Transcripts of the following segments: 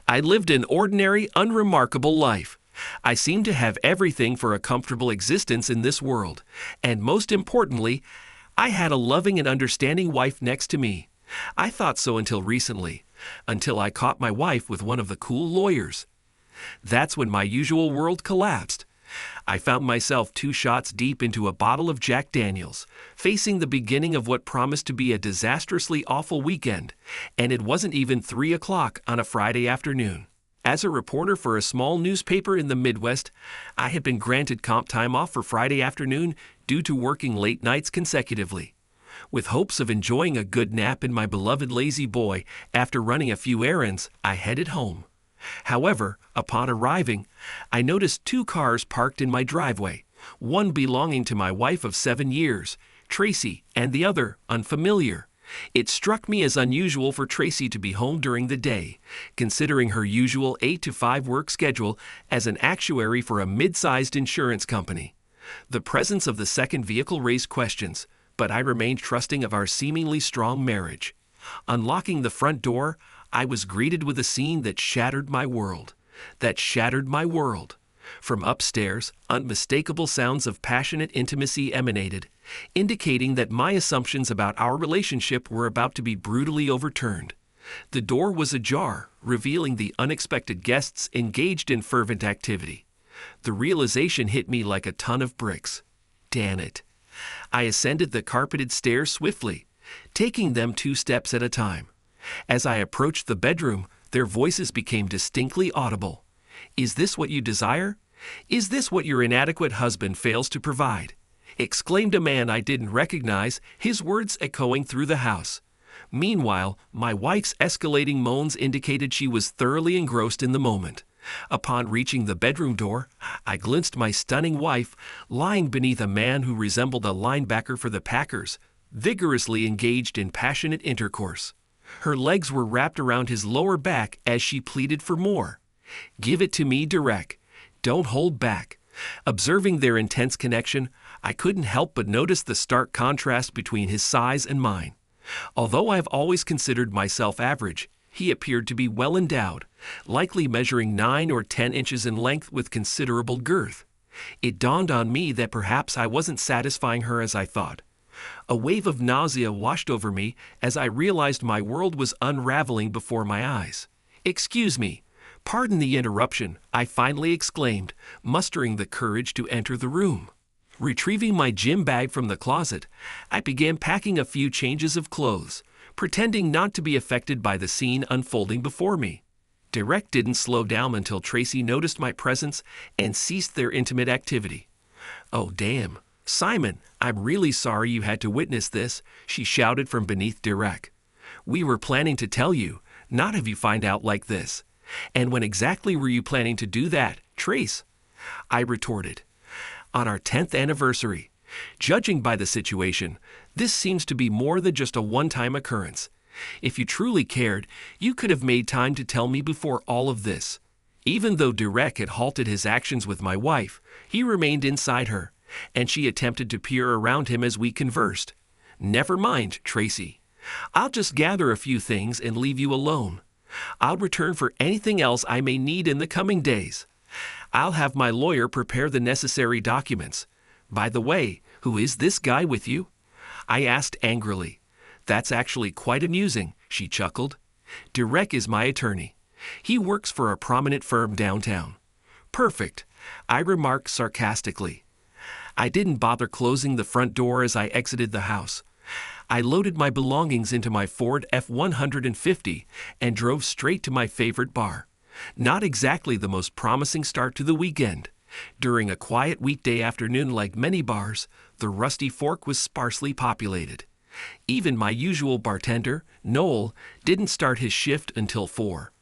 I lived an ordinary, unremarkable life. I seemed to have everything for a comfortable existence in this world, and most importantly, I had a loving and understanding wife next to me. I thought so until recently, until I caught my wife with one of the cool lawyers. That's when my usual world collapsed. I found myself 2 shots deep into a bottle of Jack Daniels, facing the beginning of what promised to be a disastrously awful weekend, and it wasn't even 3 o'clock on a Friday afternoon. As a reporter for a small newspaper in the Midwest, I had been granted comp time off for Friday afternoon due to working late nights consecutively. With hopes of enjoying a good nap in my beloved lazy boy after running a few errands, I headed home. However, upon arriving, I noticed 2 cars parked in my driveway, one belonging to my wife of 7 years, Tracy, and the other unfamiliar. It struck me as unusual for Tracy to be home during the day, considering her usual 8 to 5 work schedule as an actuary for a mid-sized insurance company. The presence of the second vehicle raised questions, but I remained trusting of our seemingly strong marriage. Unlocking the front door, I was greeted with a scene that shattered my world. From upstairs, unmistakable sounds of passionate intimacy emanated, indicating that my assumptions about our relationship were about to be brutally overturned. The door was ajar, revealing the unexpected guests engaged in fervent activity. The realization hit me like a ton of bricks. Damn it. I ascended the carpeted stairs swiftly, taking them 2 steps at a time. As I approached the bedroom, their voices became distinctly audible. "Is this what you desire? Is this what your inadequate husband fails to provide?" exclaimed a man I didn't recognize, his words echoing through the house. Meanwhile, my wife's escalating moans indicated she was thoroughly engrossed in the moment. Upon reaching the bedroom door, I glimpsed my stunning wife lying beneath a man who resembled a linebacker for the Packers, vigorously engaged in passionate intercourse. Her legs were wrapped around his lower back as she pleaded for more. "Give it to me direct. Don't hold back." Observing their intense connection, I couldn't help but notice the stark contrast between his size and mine. Although I've always considered myself average, he appeared to be well endowed, likely measuring 9 or 10 inches in length with considerable girth. It dawned on me that perhaps I wasn't satisfying her as I thought. A wave of nausea washed over me as I realized my world was unraveling before my eyes. "Excuse me. Pardon the interruption," I finally exclaimed, mustering the courage to enter the room. Retrieving my gym bag from the closet, I began packing a few changes of clothes, pretending not to be affected by the scene unfolding before me. Direct didn't slow down until Tracy noticed my presence and ceased their intimate activity. "Oh, damn. Simon, I'm really sorry you had to witness this," she shouted from beneath Direct. "We were planning to tell you, not have you find out like this." "And when exactly were you planning to do that, Trace?" I retorted. "On our 10th anniversary. Judging by the situation, this seems to be more than just a one-time occurrence. If you truly cared, you could have made time to tell me before all of this." Even though Direct had halted his actions with my wife, he remained inside her, and she attempted to peer around him as we conversed. "Never mind, Tracy. I'll just gather a few things and leave you alone. I'll return for anything else I may need in the coming days. I'll have my lawyer prepare the necessary documents. By the way, who is this guy with you?" I asked angrily. "That's actually quite amusing," she chuckled. "Direct is my attorney. He works for a prominent firm downtown." "Perfect," I remarked sarcastically. I didn't bother closing the front door as I exited the house. I loaded my belongings into my Ford F-150 and drove straight to my favorite bar. Not exactly the most promising start to the weekend. During a quiet weekday afternoon like many bars, the Rusty Fork was sparsely populated. Even my usual bartender, Noel, didn't start his shift until 4.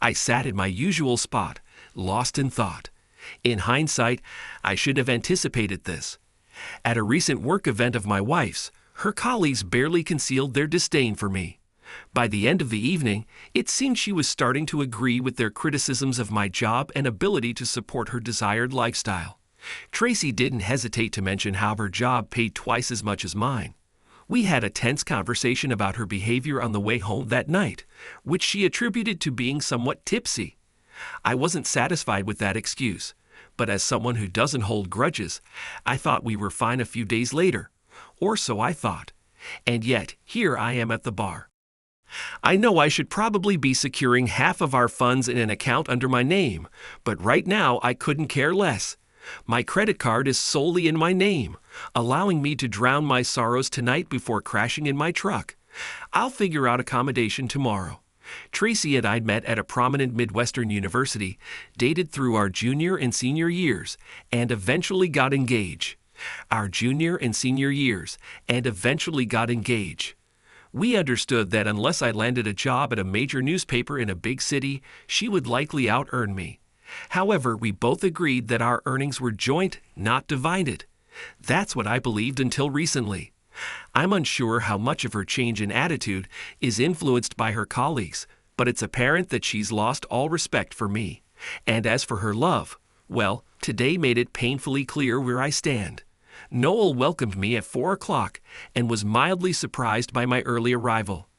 I sat in my usual spot, lost in thought. In hindsight, I should have anticipated this. At a recent work event of my wife's, her colleagues barely concealed their disdain for me. By the end of the evening, it seemed she was starting to agree with their criticisms of my job and ability to support her desired lifestyle. Tracy didn't hesitate to mention how her job paid twice as much as mine. We had a tense conversation about her behavior on the way home that night, which she attributed to being somewhat tipsy. I wasn't satisfied with that excuse, but as someone who doesn't hold grudges, I thought we were fine a few days later, or so I thought, and yet here I am at the bar. I know I should probably be securing half of our funds in an account under my name, but right now I couldn't care less. My credit card is solely in my name, allowing me to drown my sorrows tonight before crashing in my truck. I'll figure out accommodation tomorrow. Tracy and I met at a prominent Midwestern university, dated through our junior and senior years, and eventually got engaged. We understood that unless I landed a job at a major newspaper in a big city, she would likely out-earn me. However, we both agreed that our earnings were joint, not divided. That's what I believed until recently. I'm unsure how much of her change in attitude is influenced by her colleagues, but it's apparent that she's lost all respect for me. And as for her love, well, today made it painfully clear where I stand. Noel welcomed me at 4 o'clock and was mildly surprised by my early arrival.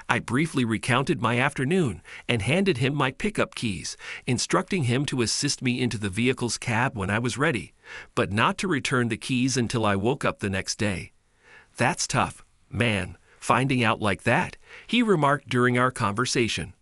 I briefly recounted my afternoon and handed him my pickup keys, instructing him to assist me into the vehicle's cab when I was ready, but not to return the keys until I woke up the next day. "That's tough, man, finding out like that," he remarked during our conversation.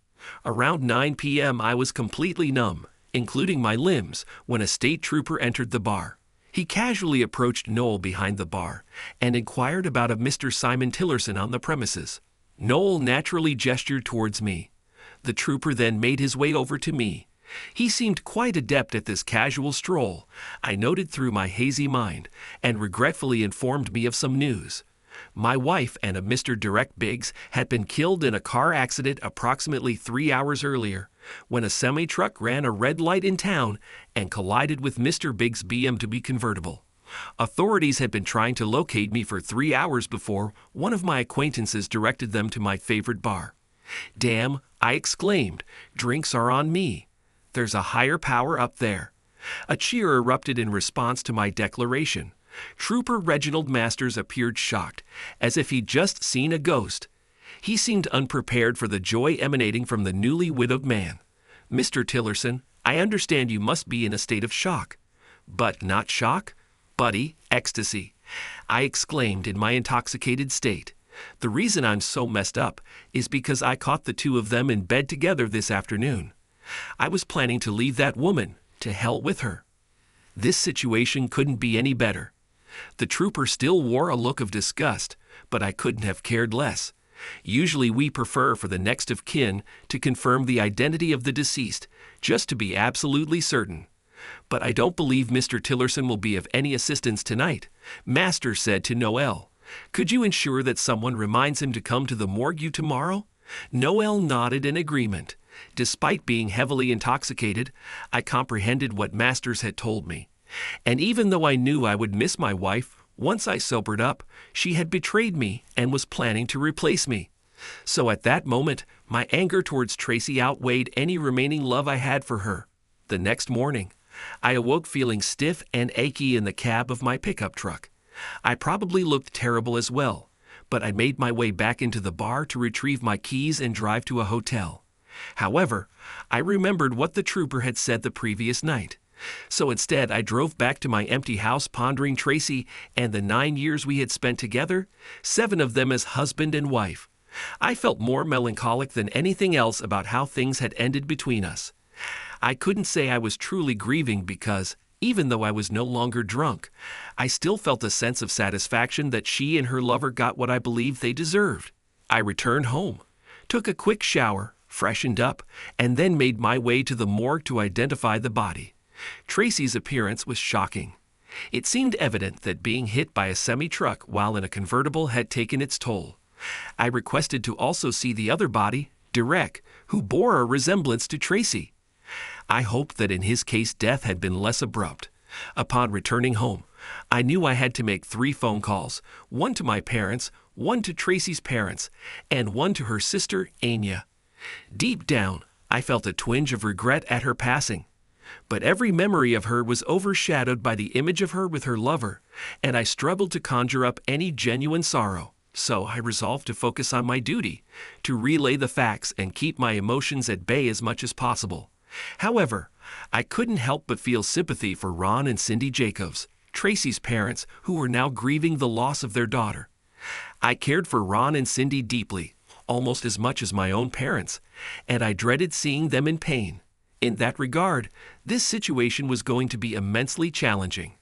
Around 9 p.m. I was completely numb, including my limbs, when a state trooper entered the bar. He casually approached Noel behind the bar and inquired about a Mr. Simon Tillerson on the premises. Noel naturally gestured towards me. The trooper then made his way over to me. He seemed quite adept at this casual stroll, I noted through my hazy mind, and regretfully informed me of some news. My wife and a Mr. Direct Biggs had been killed in a car accident approximately 3 hours earlier, when a semi-truck ran a red light in town and collided with Mr. Biggs' BMW convertible. Authorities had been trying to locate me for 3 hours before one of my acquaintances directed them to my favorite bar. "Damn," I exclaimed, "drinks are on me. There's a higher power up there." A cheer erupted in response to my declaration. Trooper Reginald Masters appeared shocked, as if he'd just seen a ghost. He seemed unprepared for the joy emanating from the newly widowed man. "Mr. Tillerson, I understand you must be in a state of shock." "But not shock? Buddy, ecstasy," I exclaimed in my intoxicated state. "The reason I'm so messed up is because I caught the two of them in bed together this afternoon. I was planning to leave that woman, to hell with her. This situation couldn't be any better." The trooper still wore a look of disgust, but I couldn't have cared less. Usually we prefer for the next of kin to confirm the identity of the deceased, just to be absolutely certain. "But I don't believe Mr. Tillerson will be of any assistance tonight," Master said to Noel. "Could you ensure that someone reminds him to come to the morgue tomorrow?" Noel nodded in agreement. Despite being heavily intoxicated, I comprehended what Masters had told me. And even though I knew I would miss my wife, once I sobered up, she had betrayed me and was planning to replace me. So at that moment, my anger towards Tracy outweighed any remaining love I had for her. The next morning, I awoke feeling stiff and achy in the cab of my pickup truck. I probably looked terrible as well, but I made my way back into the bar to retrieve my keys and drive to a hotel. However, I remembered what the trooper had said the previous night. So instead, I drove back to my empty house pondering Tracy and the 9 years we had spent together, 7 of them as husband and wife. I felt more melancholic than anything else about how things had ended between us. I couldn't say I was truly grieving because, even though I was no longer drunk, I still felt a sense of satisfaction that she and her lover got what I believed they deserved. I returned home, took a quick shower, freshened up, and then made my way to the morgue to identify the body. Tracy's appearance was shocking. It seemed evident that being hit by a semi-truck while in a convertible had taken its toll. I requested to also see the other body, Direk, who bore a resemblance to Tracy. I hoped that in his case death had been less abrupt. Upon returning home, I knew I had to make 3 phone calls, one to my parents, one to Tracy's parents, and one to her sister, Anya. Deep down, I felt a twinge of regret at her passing. But every memory of her was overshadowed by the image of her with her lover, and I struggled to conjure up any genuine sorrow. So I resolved to focus on my duty, to relay the facts and keep my emotions at bay as much as possible. However, I couldn't help but feel sympathy for Ron and Cindy Jacobs, Tracy's parents, who were now grieving the loss of their daughter. I cared for Ron and Cindy deeply, almost as much as my own parents, and I dreaded seeing them in pain. In that regard, this situation was going to be immensely challenging.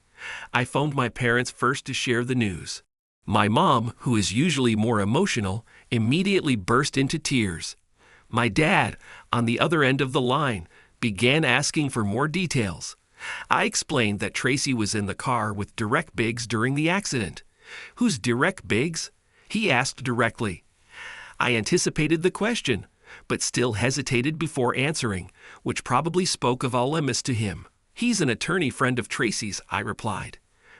I phoned my parents first to share the news. My mom, who is usually more emotional, immediately burst into tears. My dad, on the other end of the line, began asking for more details. I explained that Tracy was in the car with Derek Biggs during the accident. "Who's Derek Biggs?" he asked directly. I anticipated the question, but still hesitated before answering, which probably spoke of volumes to him. "He's an attorney friend of Tracy's," I replied.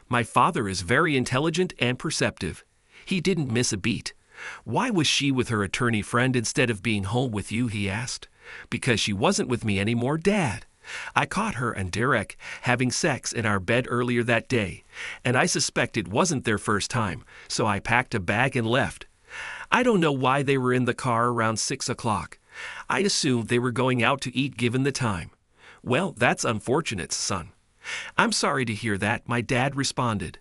"My father is very intelligent and perceptive. He didn't miss a beat." "Why was she with her attorney friend instead of being home with you?" he asked. "Because she wasn't with me anymore, Dad. I caught her and Derek having sex in our bed earlier that day, and I suspect it wasn't their first time, so I packed a bag and left. I don't know why they were in the car around 6 o'clock. I assumed they were going out to eat given the time." "Well, that's unfortunate, son." "I'm sorry to hear that," my dad responded.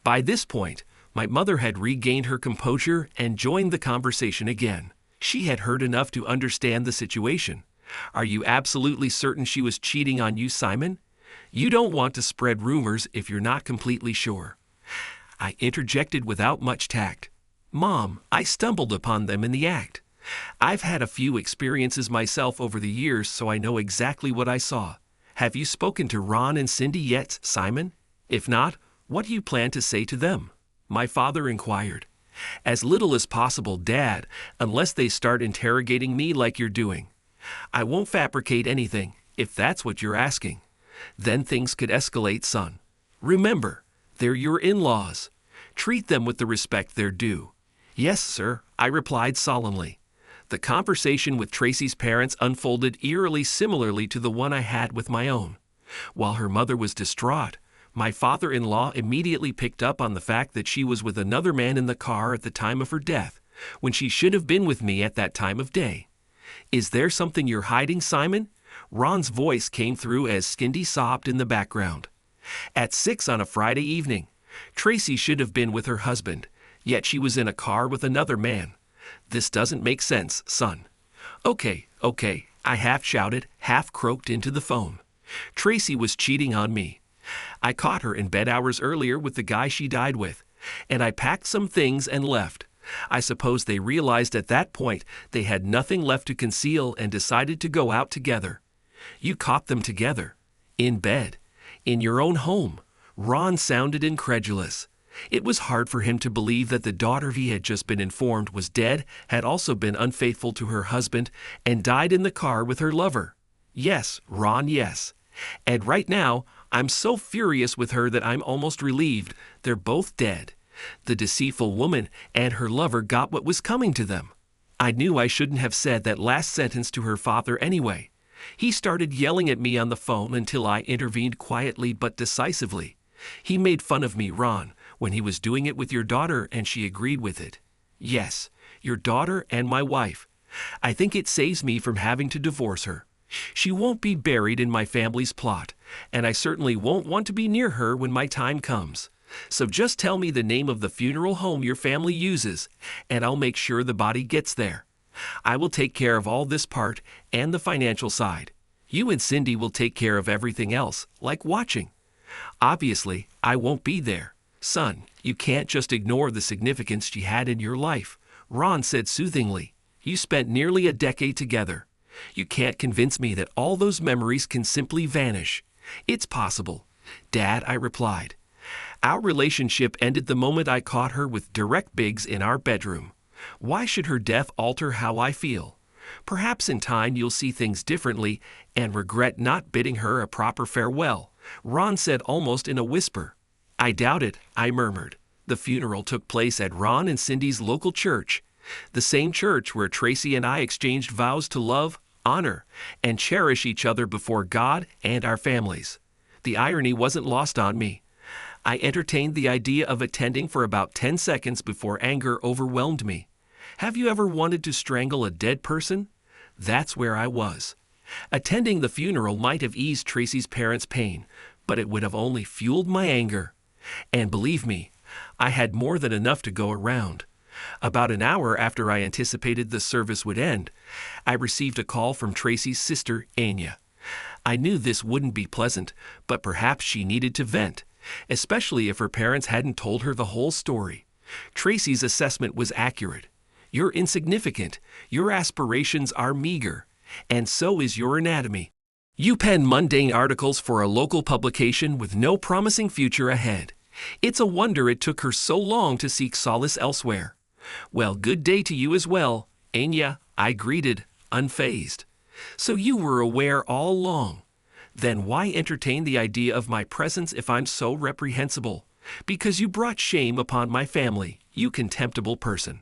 By this point, my mother had regained her composure and joined the conversation again. She had heard enough to understand the situation. "Are you absolutely certain she was cheating on you, Simon? You don't want to spread rumors if you're not completely sure." I interjected without much tact. "Mom, I stumbled upon them in the act. I've had a few experiences myself over the years, so I know exactly what I saw. Have you spoken to Ron and Cindy yet, Simon? If not, what do you plan to say to them?" my father inquired. "As little as possible, Dad, unless they start interrogating me like you're doing. I won't fabricate anything, if that's what you're asking. Then things could escalate, son. Remember, they're your in-laws. Treat them with the respect they're due." "Yes, sir," I replied solemnly. The conversation with Tracy's parents unfolded eerily similarly to the one I had with my own. While her mother was distraught, my father-in-law immediately picked up on the fact that she was with another man in the car at the time of her death, when she should have been with me at that time of day. "Is there something you're hiding, Simon?" Ron's voice came through as Cindy sobbed in the background. "At 6 on a Friday evening, Tracy should have been with her husband, yet she was in a car with another man. This doesn't make sense, son." Okay, I half shouted, half croaked into the phone. "Tracy was cheating on me. I caught her in bed hours earlier with the guy she died with, and I packed some things and left. I suppose they realized at that point they had nothing left to conceal and decided to go out together." "You caught them together? In bed? In your own home?" Ron sounded incredulous. It was hard for him to believe that the daughter he had just been informed was dead had also been unfaithful to her husband and died in the car with her lover. "Yes, Ron, yes. And right now, I'm so furious with her that I'm almost relieved they're both dead. The deceitful woman and her lover got what was coming to them." I knew I shouldn't have said that last sentence to her father anyway. He started yelling at me on the phone until I intervened quietly but decisively. "He made fun of me, Ron, when he was doing it with your daughter, and she agreed with it." "Yes, your daughter and my wife. I think it saves me from having to divorce her. She won't be buried in my family's plot, and I certainly won't want to be near her when my time comes. So just tell me the name of the funeral home your family uses, and I'll make sure the body gets there. I will take care of all this part and the financial side. You and Cindy will take care of everything else, like watching. Obviously, I won't be there. Son, you can't just ignore the significance she had in your life," Ron said soothingly. "You spent nearly a decade together. You can't convince me that all those memories can simply vanish." "It's possible, Dad," I replied. "Our relationship ended the moment I caught her with Derek Biggs in our bedroom. Why should her death alter how I feel? Perhaps in time you'll see things differently and regret not bidding her a proper farewell," Ron said almost in a whisper. "I doubt it," I murmured. The funeral took place at Ron and Cindy's local church, the same church where Tracy and I exchanged vows to love, honor, and cherish each other before God and our families. The irony wasn't lost on me. I entertained the idea of attending for about 10 seconds before anger overwhelmed me. Have you ever wanted to strangle a dead person? That's where I was. Attending the funeral might have eased Tracy's parents' pain, but it would have only fueled my anger. And believe me, I had more than enough to go around. About an hour after I anticipated the service would end, I received a call from Tracy's sister, Anya. I knew this wouldn't be pleasant, but perhaps she needed to vent, especially if her parents hadn't told her the whole story. Tracy's assessment was accurate. You're insignificant, your aspirations are meager, and so is your anatomy. You pen mundane articles for a local publication with no promising future ahead. It's a wonder it took her so long to seek solace elsewhere. Well, good day to you as well, Anya, I greeted, unfazed. So you were aware all along. Then why entertain the idea of my presence if I'm so reprehensible? Because you brought shame upon my family, you contemptible person.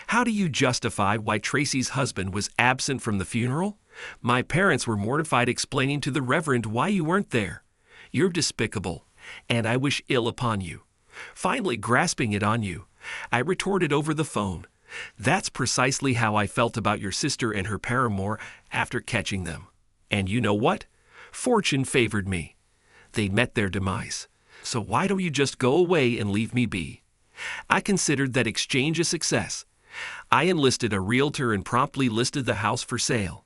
How do you justify why Tracy's husband was absent from the funeral? My parents were mortified explaining to the Reverend why you weren't there. You're despicable, and I wish ill upon you. Finally grasping it on you, I retorted over the phone. That's precisely how I felt about your sister and her paramour after catching them. And you know what? Fortune favored me. They met their demise. So why don't you just go away and leave me be? I considered that exchange a success. I enlisted a realtor and promptly listed the house for sale.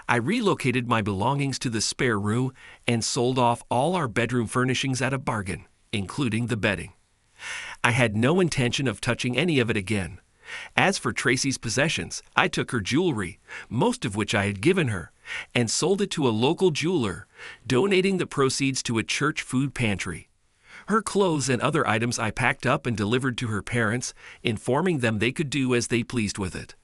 I relocated my belongings to the spare room and sold off all our bedroom furnishings at a bargain, including the bedding. I had no intention of touching any of it again. As for Tracy's possessions, I took her jewelry, most of which I had given her, and sold it to a local jeweler, donating the proceeds to a church food pantry. Her clothes and other items I packed up and delivered to her parents, informing them they could do as they pleased with it.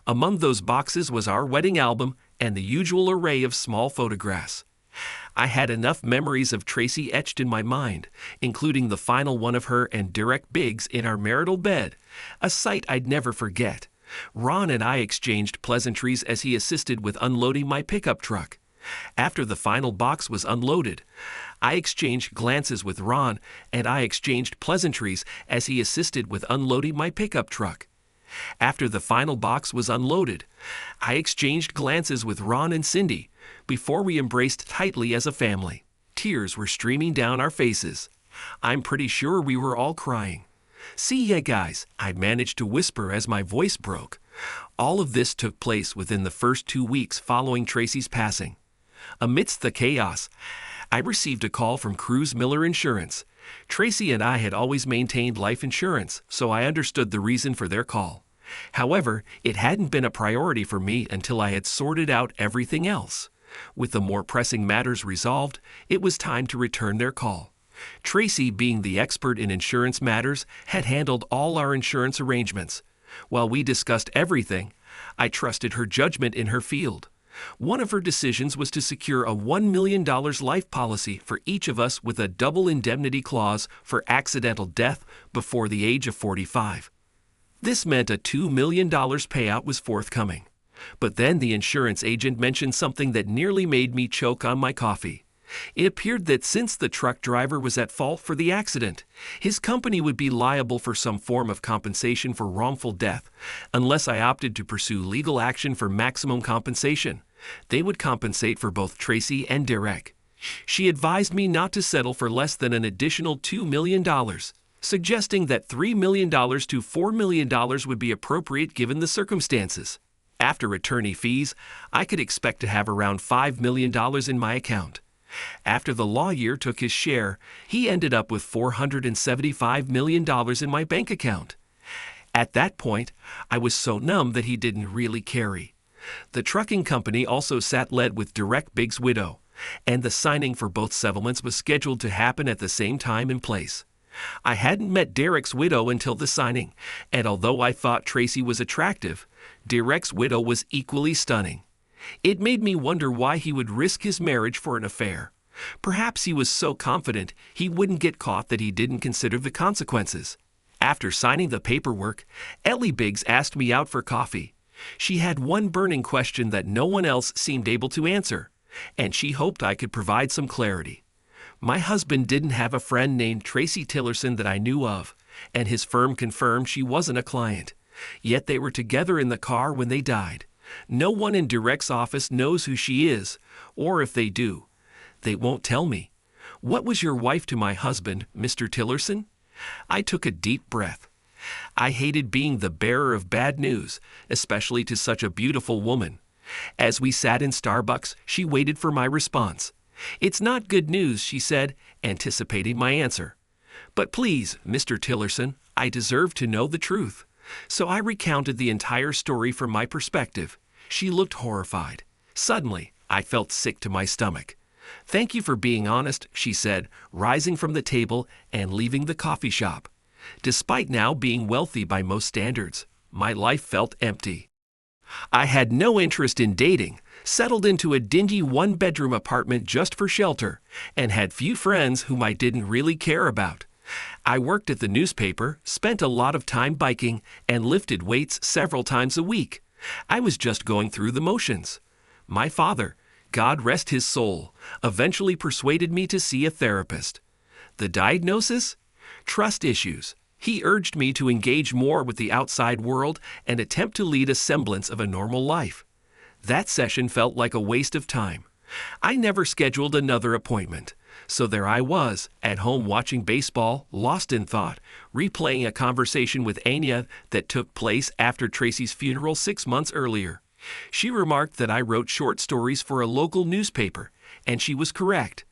Among those boxes was our wedding album and the usual array of small photographs. I had enough memories of Tracy etched in my mind, including the final one of her and Derek Biggs in our marital bed, a sight I'd never forget. Ron and I exchanged pleasantries as he assisted with unloading my pickup truck. After the final box was unloaded, I exchanged glances with Ron, and I exchanged pleasantries as he assisted with unloading my pickup truck. After the final box was unloaded, I exchanged glances with Ron and Cindy before we embraced tightly as a family. Tears were streaming down our faces. I'm pretty sure we were all crying. See ya, guys, I managed to whisper as my voice broke. All of this took place within the first 2 weeks following Tracy's passing. Amidst the chaos, I received a call from Cruz Miller Insurance. Tracy and I had always maintained life insurance, so I understood the reason for their call. However, it hadn't been a priority for me until I had sorted out everything else. With the more pressing matters resolved, it was time to return their call. Tracy, being the expert in insurance matters, had handled all our insurance arrangements. While we discussed everything, I trusted her judgment in her field. One of her decisions was to secure a $1 million life policy for each of us with a double indemnity clause for accidental death before the age of 45. This meant a $2 million payout was forthcoming. But then the insurance agent mentioned something that nearly made me choke on my coffee. It appeared that since the truck driver was at fault for the accident, his company would be liable for some form of compensation for wrongful death, unless I opted to pursue legal action for maximum compensation. They would compensate for both Tracy and Derek. She advised me not to settle for less than an additional $2 million, suggesting that $3 million to $4 million would be appropriate given the circumstances. After attorney fees, I could expect to have around $5 million in my account. After the lawyer took his share, he ended up with $475 million in my bank account. At that point, I was so numb that he didn't really carry. The trucking company also sat led with Derek Biggs' widow, and the signing for both settlements was scheduled to happen at the same time and place. I hadn't met Derek's widow until the signing, and although I thought Tracy was attractive, Derek's widow was equally stunning. It made me wonder why he would risk his marriage for an affair. Perhaps he was so confident he wouldn't get caught that he didn't consider the consequences. After signing the paperwork, Ellie Biggs asked me out for coffee. She had one burning question that no one else seemed able to answer, and she hoped I could provide some clarity. My husband didn't have a friend named Tracy Tillerson that I knew of, and his firm confirmed she wasn't a client. Yet they were together in the car when they died. No one in Direct's office knows who she is, or if they do, they won't tell me. What was your wife to my husband, Mr. Tillerson? I took a deep breath. I hated being the bearer of bad news, especially to such a beautiful woman. As we sat in Starbucks, she waited for my response. It's not good news, she said, anticipating my answer. But please, Mr. Tillerson, I deserve to know the truth. So I recounted the entire story from my perspective. She looked horrified. Suddenly, I felt sick to my stomach. Thank you for being honest, she said, rising from the table and leaving the coffee shop. Despite now being wealthy by most standards, my life felt empty. I had no interest in dating, settled into a dingy one-bedroom apartment just for shelter, and had few friends whom I didn't really care about. I worked at the newspaper, spent a lot of time biking, and lifted weights several times a week. I was just going through the motions. My father, God rest his soul, eventually persuaded me to see a therapist. The diagnosis? Trust issues. He urged me to engage more with the outside world and attempt to lead a semblance of a normal life. That session felt like a waste of time. I never scheduled another appointment. So there I was, at home watching baseball, lost in thought, replaying a conversation with Anya that took place after Tracy's funeral 6 months earlier. She remarked that I wrote short stories for a local newspaper, and she was correct.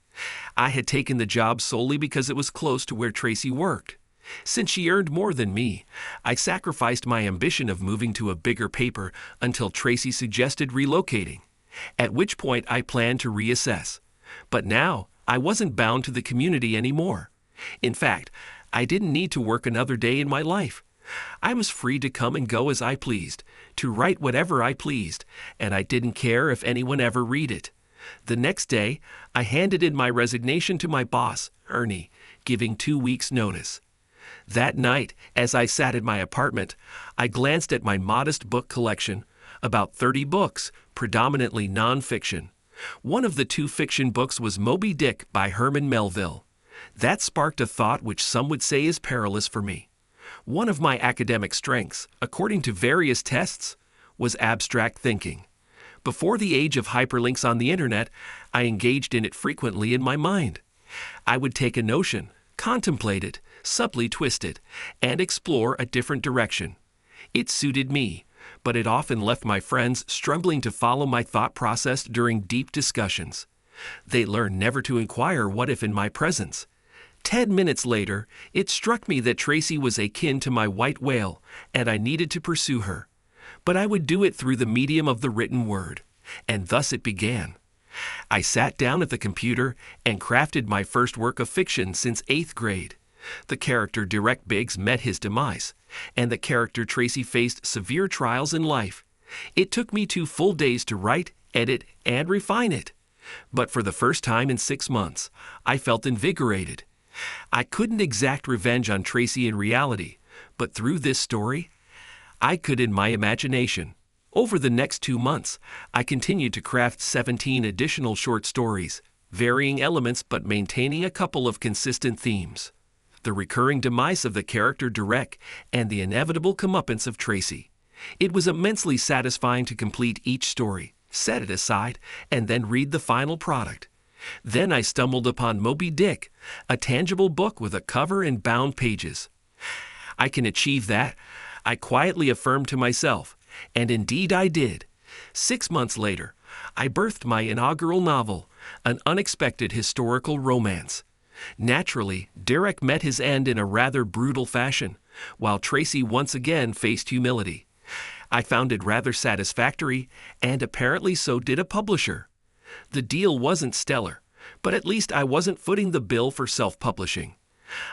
I had taken the job solely because it was close to where Tracy worked. Since she earned more than me, I sacrificed my ambition of moving to a bigger paper until Tracy suggested relocating, at which point I planned to reassess. But now, I wasn't bound to the community anymore. In fact, I didn't need to work another day in my life. I was free to come and go as I pleased, to write whatever I pleased, and I didn't care if anyone ever read it. The next day, I handed in my resignation to my boss, Ernie, giving 2 weeks' notice. That night, as I sat in my apartment, I glanced at my modest book collection, about 30 books, predominantly nonfiction. One of the 2 fiction books was Moby Dick by Herman Melville. That sparked a thought which some would say is perilous for me. One of my academic strengths, according to various tests, was abstract thinking. Before the age of hyperlinks on the internet, I engaged in it frequently in my mind. I would take a notion, contemplate it, subtly twist it, and explore a different direction. It suited me, but it often left my friends struggling to follow my thought process during deep discussions. They learned never to inquire what if in my presence. 10 minutes later, it struck me that Tracy was akin to my white whale, and I needed to pursue her. But I would do it through the medium of the written word, and thus it began. I sat down at the computer and crafted my first work of fiction since 8th grade. The character Derek Biggs met his demise, and the character Tracy faced severe trials in life. It took me 2 full days to write, edit, and refine it. But for the first time in 6 months, I felt invigorated. I couldn't exact revenge on Tracy in reality, but through this story, I could in my imagination. Over the next 2 months, I continued to craft 17 additional short stories, varying elements but maintaining a couple of consistent themes. The recurring demise of the character Derek and the inevitable comeuppance of Tracy. It was immensely satisfying to complete each story, set it aside, and then read the final product. Then I stumbled upon Moby Dick, a tangible book with a cover and bound pages. I can achieve that, I quietly affirmed to myself, and indeed I did. 6 months later, I birthed my inaugural novel, an unexpected historical romance. Naturally, Derek met his end in a rather brutal fashion, while Tracy once again faced humility. I found it rather satisfactory, and apparently so did a publisher. The deal wasn't stellar, but at least I wasn't footing the bill for self-publishing.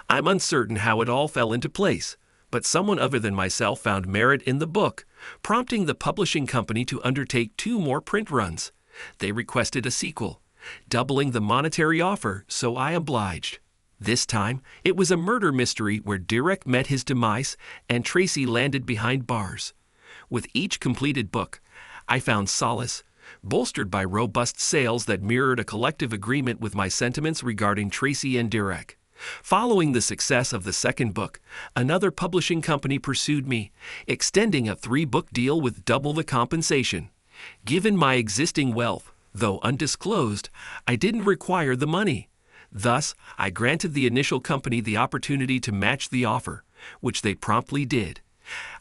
I'm uncertain how it all fell into place, but someone other than myself found merit in the book, prompting the publishing company to undertake 2 more print runs. They requested a sequel, doubling the monetary offer, so I obliged. This time, it was a murder mystery where Derek met his demise and Tracy landed behind bars. With each completed book, I found solace, bolstered by robust sales that mirrored a collective agreement with my sentiments regarding Tracy and Derek. Following the success of the second book, another publishing company pursued me, extending a 3-book deal with double the compensation. Given my existing wealth, though undisclosed, I didn't require the money. Thus, I granted the initial company the opportunity to match the offer, which they promptly did.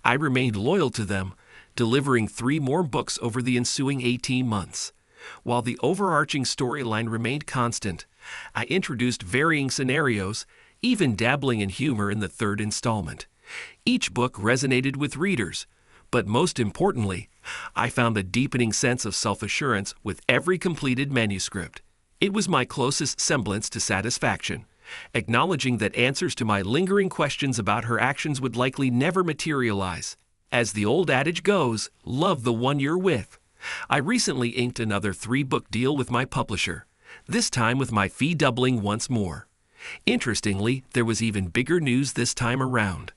I remained loyal to them, delivering 3 more books over the ensuing 18 months. While the overarching storyline remained constant, I introduced varying scenarios, even dabbling in humor in the 3rd installment. Each book resonated with readers, but most importantly, I found a deepening sense of self-assurance with every completed manuscript. It was my closest semblance to satisfaction, acknowledging that answers to my lingering questions about her actions would likely never materialize. As the old adage goes, love the one you're with. I recently inked another 3-book deal with my publisher, this time with my fee doubling once more. Interestingly, there was even bigger news this time around.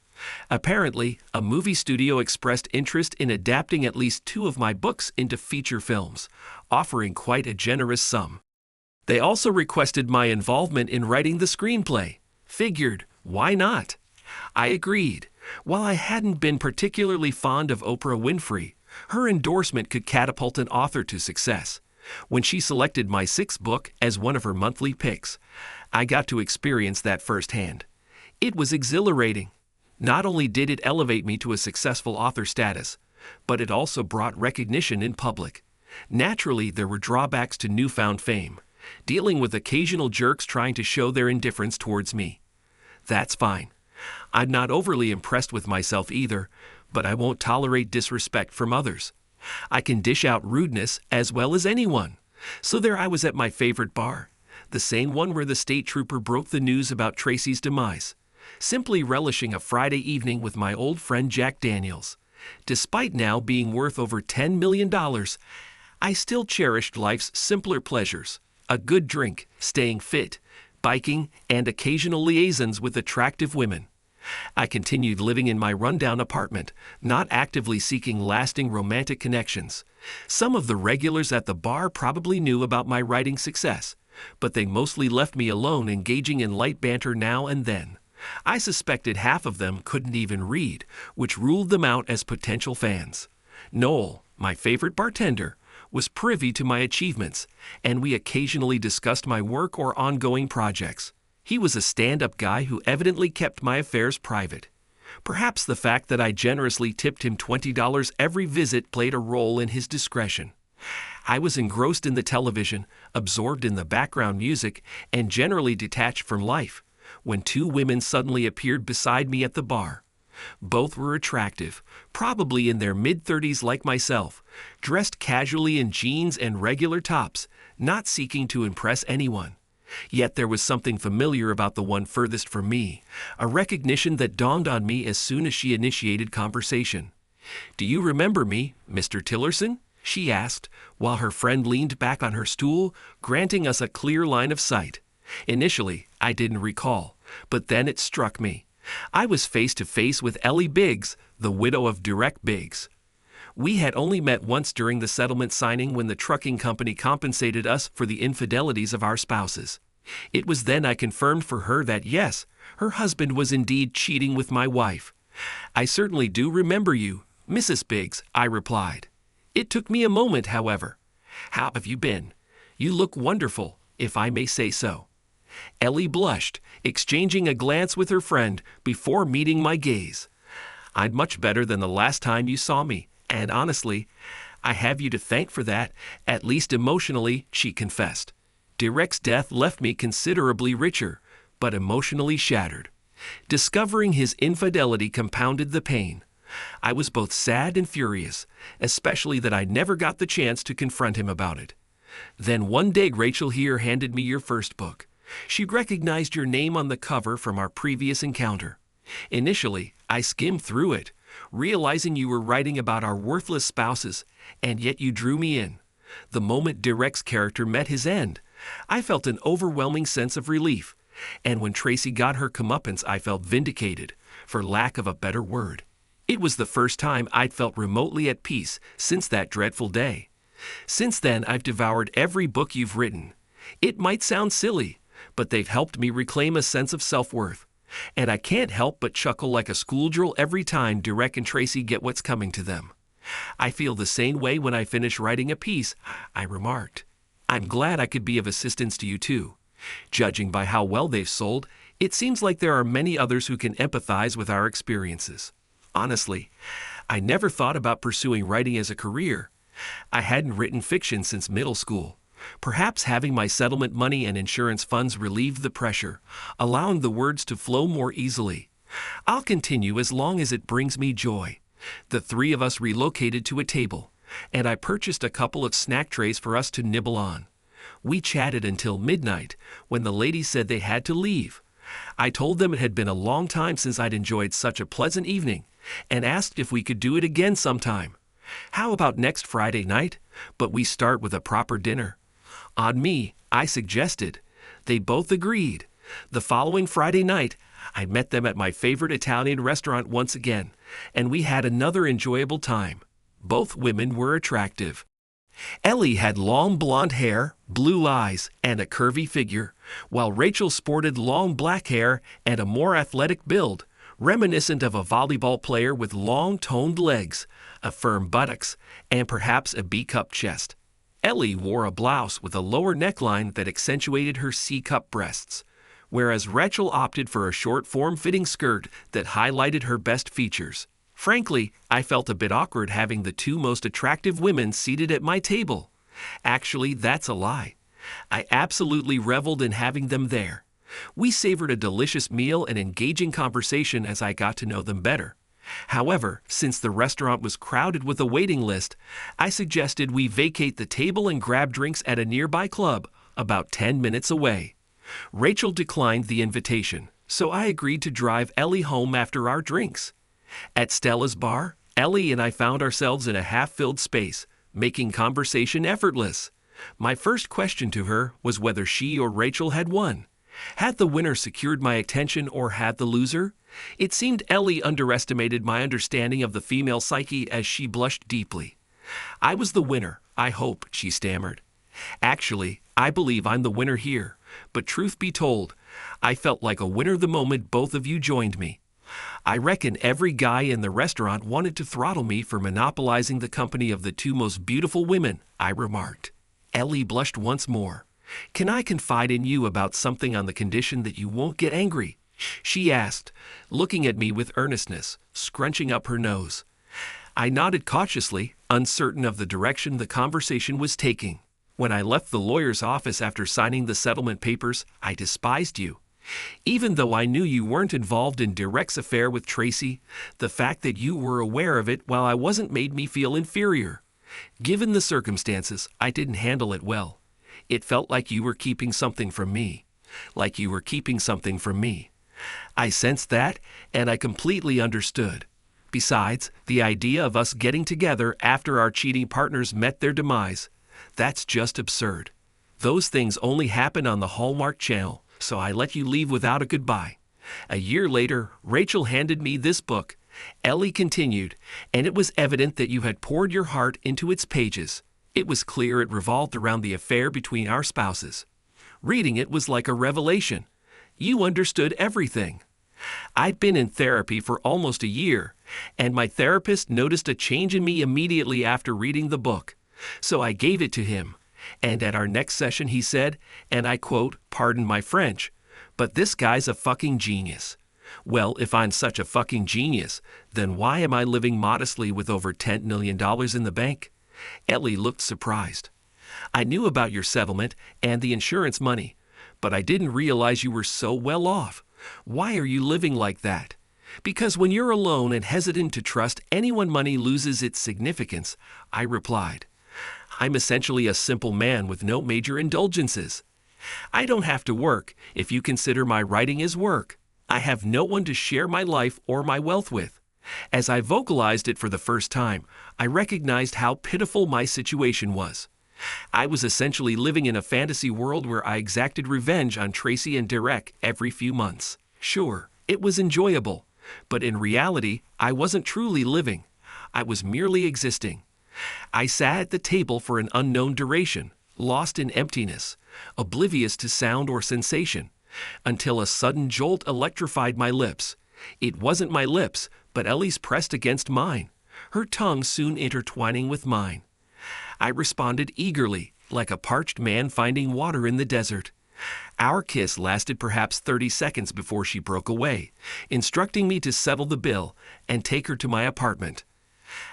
Apparently, a movie studio expressed interest in adapting at least 2 of my books into feature films, offering quite a generous sum. They also requested my involvement in writing the screenplay. Figured, why not? I agreed. While I hadn't been particularly fond of Oprah Winfrey, her endorsement could catapult an author to success. When she selected my 6th book as one of her monthly picks, I got to experience that firsthand. It was exhilarating. Not only did it elevate me to a successful author status, but it also brought recognition in public. Naturally, there were drawbacks to newfound fame, dealing with occasional jerks trying to show their indifference towards me. That's fine. I'm not overly impressed with myself either, but I won't tolerate disrespect from others. I can dish out rudeness as well as anyone. So there I was at my favorite bar, the same one where the state trooper broke the news about Tracy's demise, simply relishing a Friday evening with my old friend Jack Daniels. Despite now being worth over $10 million, I still cherished life's simpler pleasures: a good drink, staying fit, biking, and occasional liaisons with attractive women. I continued living in my rundown apartment, not actively seeking lasting romantic connections. Some of the regulars at the bar probably knew about my writing success, but they mostly left me alone, engaging in light banter now and then. I suspected half of them couldn't even read, which ruled them out as potential fans. Noel, my favorite bartender, was privy to my achievements, and we occasionally discussed my work or ongoing projects. He was a stand-up guy who evidently kept my affairs private. Perhaps the fact that I generously tipped him $20 every visit played a role in his discretion. I was engrossed in the television, absorbed in the background music, and generally detached from life, when 2 women suddenly appeared beside me at the bar. Both were attractive, probably in their mid-30s like myself, dressed casually in jeans and regular tops, not seeking to impress anyone. Yet there was something familiar about the one furthest from me, a recognition that dawned on me as soon as she initiated conversation. "Do you remember me, Mr. Tillerson?" she asked, while her friend leaned back on her stool, granting us a clear line of sight. Initially, I didn't recall, but then it struck me. I was face to face with Ellie Biggs, the widow of Derek Biggs. We had only met once during the settlement signing when the trucking company compensated us for the infidelities of our spouses. It was then I confirmed for her that yes, her husband was indeed cheating with my wife. "I certainly do remember you, Mrs. Biggs," I replied. It took me a moment, however. "How have you been? You look wonderful, if I may say so." Ellie blushed, exchanging a glance with her friend before meeting my gaze. "I'm much better than the last time you saw me, and honestly, I have you to thank for that, at least emotionally," she confessed. "Derek's death left me considerably richer, but emotionally shattered. Discovering his infidelity compounded the pain. I was both sad and furious, especially that I never got the chance to confront him about it. Then one day Rachel here handed me your first book. She recognized your name on the cover from our previous encounter. Initially, I skimmed through it, realizing you were writing about our worthless spouses, and yet you drew me in. The moment Derek's character met his end, I felt an overwhelming sense of relief, and when Tracy got her comeuppance, I felt vindicated, for lack of a better word. It was the first time I'd felt remotely at peace since that dreadful day. Since then, I've devoured every book you've written. It might sound silly, but they've helped me reclaim a sense of self-worth. And I can't help but chuckle like a schoolgirl every time Derek and Tracy get what's coming to them. I feel the same way when I finish writing a piece, I remarked. I'm glad I could be of assistance to you too. Judging by how well they've sold, it seems like there are many others who can empathize with our experiences. Honestly, I never thought about pursuing writing as a career. I hadn't written fiction since middle school. Perhaps having my settlement money and insurance funds relieved the pressure, allowing the words to flow more easily. I'll continue as long as it brings me joy. The three of us relocated to a table, and I purchased a couple of snack trays for us to nibble on. We chatted until midnight, when the ladies said they had to leave. I told them it had been a long time since I'd enjoyed such a pleasant evening, and asked if we could do it again sometime. How about next Friday night? But we start with a proper dinner. On me, I suggested. They both agreed. The following Friday night, I met them at my favorite Italian restaurant once again, and we had another enjoyable time. Both women were attractive. Ellie had long blonde hair, blue eyes, and a curvy figure, while Rachel sported long black hair and a more athletic build, reminiscent of a volleyball player with long toned legs, a firm buttocks, and perhaps a B-cup chest. Ellie wore a blouse with a lower neckline that accentuated her C-cup breasts, whereas Rachel opted for a short form-fitting skirt that highlighted her best features. Frankly, I felt a bit awkward having the two most attractive women seated at my table. Actually, that's a lie. I absolutely reveled in having them there. We savored a delicious meal and engaging conversation as I got to know them better. However, since the restaurant was crowded with a waiting list, I suggested we vacate the table and grab drinks at a nearby club, about 10 minutes away. Rachel declined the invitation, so I agreed to drive Ellie home after our drinks. At Stella's bar, Ellie and I found ourselves in a half-filled space, making conversation effortless. My first question to her was whether she or Rachel had won. Had the winner secured my attention or had the loser? It seemed Ellie underestimated my understanding of the female psyche as she blushed deeply. I was the winner, I hope, she stammered. Actually, I believe I'm the winner here, but truth be told, I felt like a winner the moment both of you joined me. I reckon every guy in the restaurant wanted to throttle me for monopolizing the company of the two most beautiful women, I remarked. Ellie blushed once more. Can I confide in you about something on the condition that you won't get angry? She asked, looking at me with earnestness, scrunching up her nose. I nodded cautiously, uncertain of the direction the conversation was taking. When I left the lawyer's office after signing the settlement papers, I despised you. Even though I knew you weren't involved in Derek's affair with Tracy, the fact that you were aware of it while I wasn't made me feel inferior. Given the circumstances, I didn't handle it well. It felt like you were keeping something from me. Like you were keeping something from me. I sensed that, and I completely understood. Besides, the idea of us getting together after our cheating partners met their demise, that's just absurd. Those things only happen on the Hallmark Channel, so I let you leave without a goodbye. A year later, Rachel handed me this book. Ellie continued, and it was evident that you had poured your heart into its pages. It was clear it revolved around the affair between our spouses. Reading it was like a revelation. You understood everything. I'd been in therapy for almost a year, and my therapist noticed a change in me immediately after reading the book. So I gave it to him, and at our next session he said, and I quote, "Pardon my French, but this guy's a fucking genius." Well, if I'm such a fucking genius, then why am I living modestly with over $10 million in the bank? Ellie looked surprised. I knew about your settlement and the insurance money, but I didn't realize you were so well off. Why are you living like that? Because when you're alone and hesitant to trust anyone, money loses its significance, I replied. I'm essentially a simple man with no major indulgences. I don't have to work if you consider my writing as work. I have no one to share my life or my wealth with. As I vocalized it for the first time, I recognized how pitiful my situation was. I was essentially living in a fantasy world where I exacted revenge on Tracy and Derek every few months. Sure, it was enjoyable, but in reality, I wasn't truly living. I was merely existing. I sat at the table for an unknown duration, lost in emptiness, oblivious to sound or sensation, until a sudden jolt electrified my lips. It wasn't my lips, but Ellie's pressed against mine, her tongue soon intertwining with mine. I responded eagerly, like a parched man finding water in the desert. Our kiss lasted perhaps 30 seconds before she broke away, instructing me to settle the bill and take her to my apartment.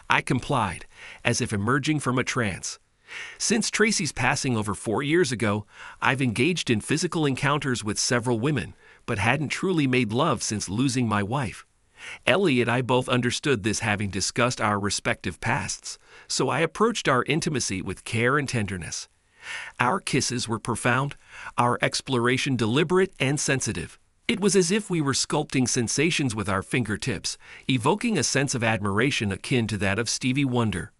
I complied, as if emerging from a trance. Since Tracy's passing over 4 years ago, I've engaged in physical encounters with several women, but hadn't truly made love since losing my wife. Ellie and I both understood this, having discussed our respective pasts, so I approached our intimacy with care and tenderness. Our kisses were profound, our exploration deliberate and sensitive. It was as if we were sculpting sensations with our fingertips, evoking a sense of admiration akin to that of Stevie Wonder.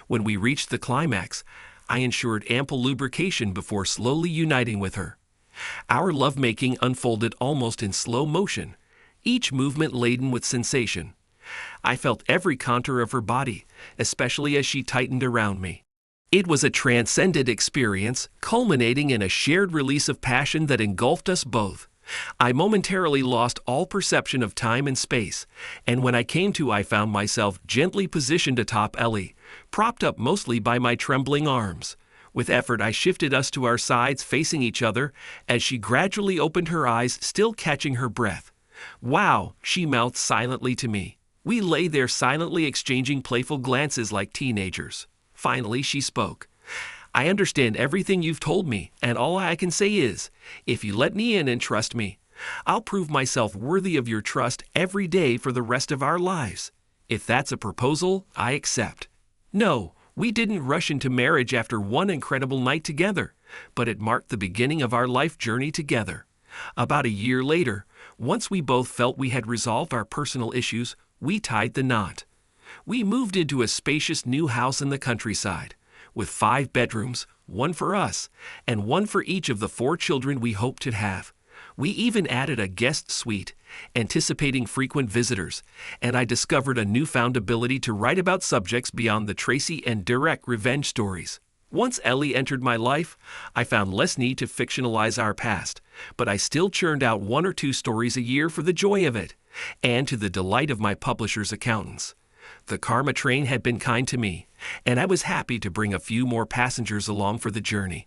When we reached the climax, I ensured ample lubrication before slowly uniting with her. Our lovemaking unfolded almost in slow motion, each movement laden with sensation. I felt every contour of her body, especially as she tightened around me. It was a transcendent experience, culminating in a shared release of passion that engulfed us both. I momentarily lost all perception of time and space, and when I came to, I found myself gently positioned atop Ellie, propped up mostly by my trembling arms. With effort, I shifted us to our sides, facing each other, as she gradually opened her eyes, still catching her breath. "Wow," she mouthed silently to me. We lay there silently exchanging playful glances like teenagers. Finally, she spoke. "I understand everything you've told me, and all I can say is, if you let me in and trust me, I'll prove myself worthy of your trust every day for the rest of our lives. If that's a proposal, I accept." No, we didn't rush into marriage after one incredible night together, but it marked the beginning of our life journey together. About a year later, once we both felt we had resolved our personal issues, we tied the knot. We moved into a spacious new house in the countryside, with 5 bedrooms, one for us, and one for each of the 4 children we hoped to have. We even added a guest suite, anticipating frequent visitors, and I discovered a newfound ability to write about subjects beyond the Tracy and direct revenge stories. Once Ellie entered my life, I found less need to fictionalize our past, but I still churned out 1 or 2 stories a year for the joy of it, and to the delight of my publisher's accountants. The karma train had been kind to me, and I was happy to bring a few more passengers along for the journey.